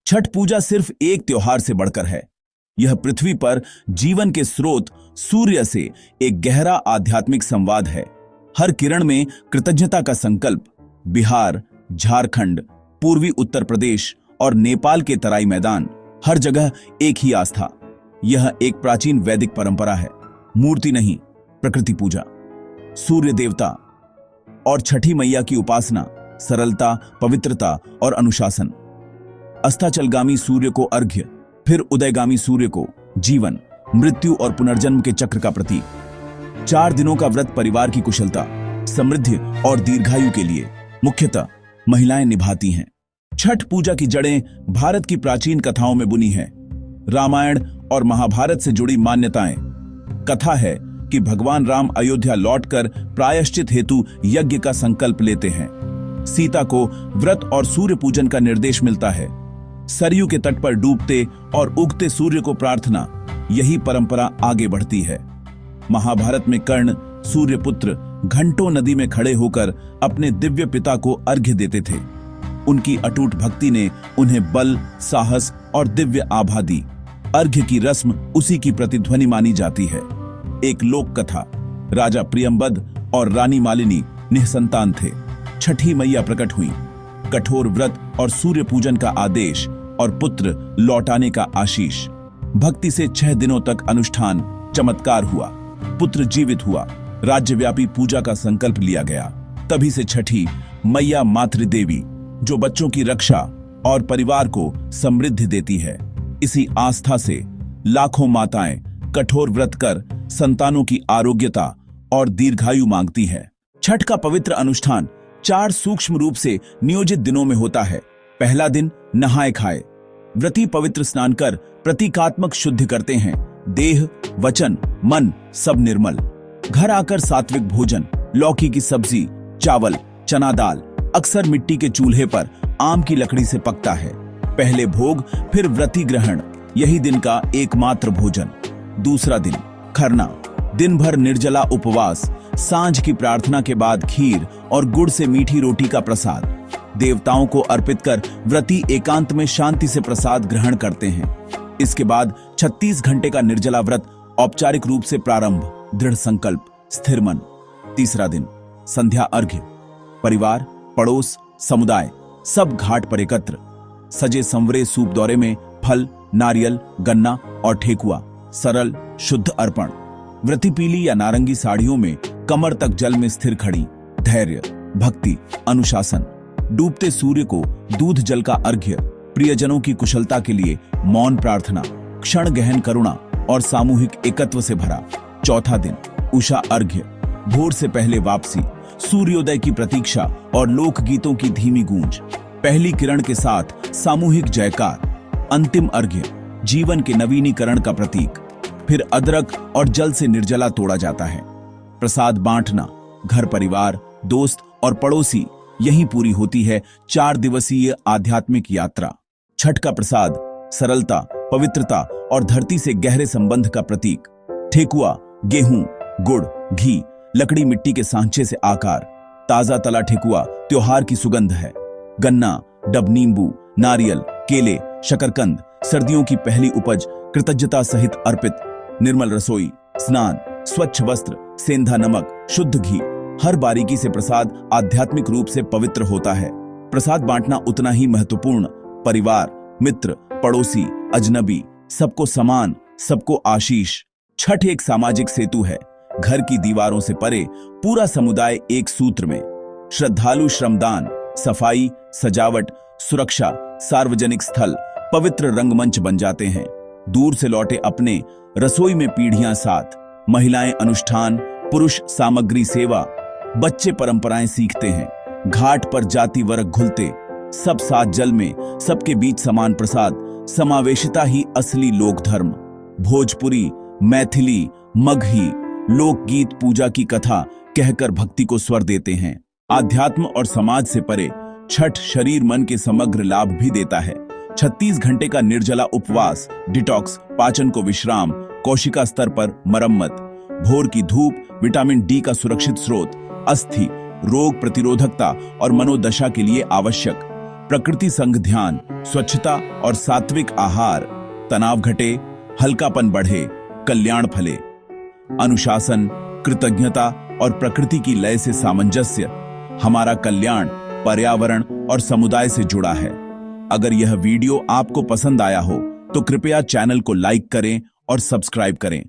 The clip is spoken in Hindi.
छठ पूजा सिर्फ एक त्योहार से बढ़कर है। यह पृथ्वी पर जीवन के स्रोत सूर्य से एक गहरा आध्यात्मिक संवाद है। हर किरण में कृतज्ञता का संकल्प। बिहार, झारखंड, पूर्वी उत्तर प्रदेश और नेपाल के तराई मैदान, हर जगह एक ही आस्था। यह एक प्राचीन वैदिक परंपरा है। मूर्ति नहीं, प्रकृति पूजा, सूर्य देवता और छठी मैया की उपासना, सरलता, पवित्रता और अनुशासन। अस्ताचलगामी सूर्य को अर्घ्य, फिर उदयगामी सूर्य को जीवन, मृत्यु और पुनर्जन्म के चक्र का प्रतीक। 4 दिनों का व्रत परिवार की कुशलता, समृद्धि और दीर्घायु के लिए मुख्यतः महिलाएं निभाती हैं। छठ पूजा की जड़ें भारत की प्राचीन कथाओं में बुनी हैं। रामायण और महाभारत से जुड़ी मान्यताएं। कथा है कि भगवान राम अयोध्या लौटकर प्रायश्चित हेतु यज्ञ का संकल्प लेते हैं। सीता को व्रत और सूर्य पूजन का निर्देश मिलता है। सरयू के तट पर डूबते और उगते सूर्य को प्रार्थना, यही परंपरा आगे बढ़ती है। महाभारत में कर्ण, सूर्यपुत्र, घंटों नदी में खड़े होकर अपने दिव्य पिता को अर्घ्य देते थे। उनकी अटूट भक्ति ने उन्हें बल, साहस और दिव्य आभा दी। अर्घ्य की रस्म उसी की प्रतिध्वनि मानी जाती है। एक लोक कथा, राजा प्रियंबद और रानी मालिनी निःसंतान थे। छठी मैया प्रकट हुई। कठोर व्रत और सूर्य पूजन का आदेश और पुत्र लौटाने का आशीष। भक्ति से 6 दिनों तक अनुष्ठान, चमत्कार हुआ, पुत्र जीवित हुआ। राज्यव्यापी पूजा का संकल्प लिया गया। तभी से छठी मैया मातृदेवी, जो बच्चों की रक्षा और परिवार को समृद्धि देती है। इसी आस्था से लाखों माताएं कठोर व्रत कर संतानों की आरोग्यता और दीर्घायु मांगती है। छठ का पवित्र अनुष्ठान 4 सूक्ष्म रूप से नियोजित दिनों में होता है। पहला दिन नहाए खाए। व्रती पवित्र स्नान कर प्रतीकात्मक शुद्धि करते हैं। देह, वचन, मन सब निर्मल। घर आकर सात्विक भोजन, लौकी की सब्जी, चावल, चना दाल, अक्सर मिट्टी के चूल्हे पर आम की लकड़ी से पकता है। पहले भोग, फिर व्रती ग्रहण, यही दिन का एकमात्र भोजन। दूसरा दिन खरना, दिन भर निर्जला उपवास, सांझ की प्रार्थना के बाद खीर और गुड़ से मीठी रोटी का प्रसाद। देवताओं को अर्पित कर व्रती एकांत में शांति से प्रसाद ग्रहण करते हैं। इसके बाद 36 घंटे का निर्जला व्रत औपचारिक रूप से प्रारंभ। दृढ़ संकल्प, स्थिर मन। तीसरा दिन संध्या अर्घ्य। परिवार, पड़ोस, समुदाय सब घाट पर एकत्र। सजे संवरे सूप दौरे में फल, नारियल, गन्ना और ठेकुआ। सरल शुद्ध अर्पण। व्रती पीली या नारंगी साड़ियों में कमर तक जल में स्थिर खड़ी। धैर्य, भक्ति, अनुशासन। डूबते सूर्य को दूध जल का अर्घ्य। प्रियजनों की कुशलता के लिए मौन प्रार्थना। क्षण गहन करुणा और सामूहिक एकत्व से भरा। चौथा दिन उषा अर्घ्य। भोर से पहले वापसी, सूर्योदय की प्रतीक्षा और लोकगीतों की धीमी गूंज। पहली किरण के साथ सामूहिक जयकार। अंतिम अर्घ्य, जीवन के नवीनीकरण का प्रतीक। फिर अदरक और जल से निर्जला तोड़ा जाता है। प्रसाद बांटना, घर परिवार, दोस्त और पड़ोसी, यहीं पूरी होती है 4 दिवसीय आध्यात्मिक यात्रा। छठ का प्रसाद सरलता, पवित्रता और धरती से गहरे संबंध का प्रतीक। ठेकुआ, गेहूं, गुड़, घी, लकड़ी मिट्टी के सांचे से आकार। ताजा तला ठेकुआ त्योहार की सुगंध है। गन्ना, डब नींबू, नारियल, केले, शकरकंद, सर्दियों की पहली उपज कृतज्ञता सहित अर्पित। निर्मल रसोई, स्नान, स्वच्छ वस्त्र, सेंधा नमक, शुद्ध घी। हर बारीकी से प्रसाद आध्यात्मिक रूप से पवित्र होता है। प्रसाद बांटना उतना ही महत्वपूर्ण। परिवार, मित्र, पड़ोसी, अजनबी, सबको समान, सबको आशीष। छठ एक सामाजिक सेतु है। घर की दीवारों से परे पूरा समुदाय एक सूत्र में। श्रद्धालु श्रमदान, सफाई, सजावट, सुरक्षा, सार्वजनिक स्थल पवित्र रंगमंच बन जाते हैं। दूर से लौटे अपने, रसोई में पीढ़ियां साथ। महिलाएं अनुष्ठान, पुरुष सामग्री सेवा। बच्चे परंपराएं सीखते हैं। घाट पर जाति वर्ग घुलते, सब साथ जल में, सबके बीच समान प्रसाद। समावेशिता ही असली लोक धर्म। भोजपुरी, मैथिली, मगही लोकगीत पूजा की कथा कहकर भक्ति को स्वर देते हैं। आध्यात्म और समाज से परे छठ शरीर मन के समग्र लाभ भी देता है। 36 घंटे का निर्जला उपवास, डिटॉक्स, पाचन को विश्राम, कोशिका स्तर पर मरम्मत। भोर की धूप, विटामिन डी का सुरक्षित स्रोत। अस्थि, रोग प्रतिरोधकता और मनोदशा के लिए आवश्यक। प्रकृति संग ध्यान, स्वच्छता और सात्विक आहार, तनाव घटे, हल्कापन बढ़े, कल्याण फले। अनुशासन, कृतज्ञता और प्रकृति की लय से सामंजस्य, हमारा कल्याण पर्यावरण और समुदाय से जुड़ा है। अगर यह वीडियो आपको पसंद आया हो तो कृपया चैनल को लाइक करें और सब्सक्राइब करें।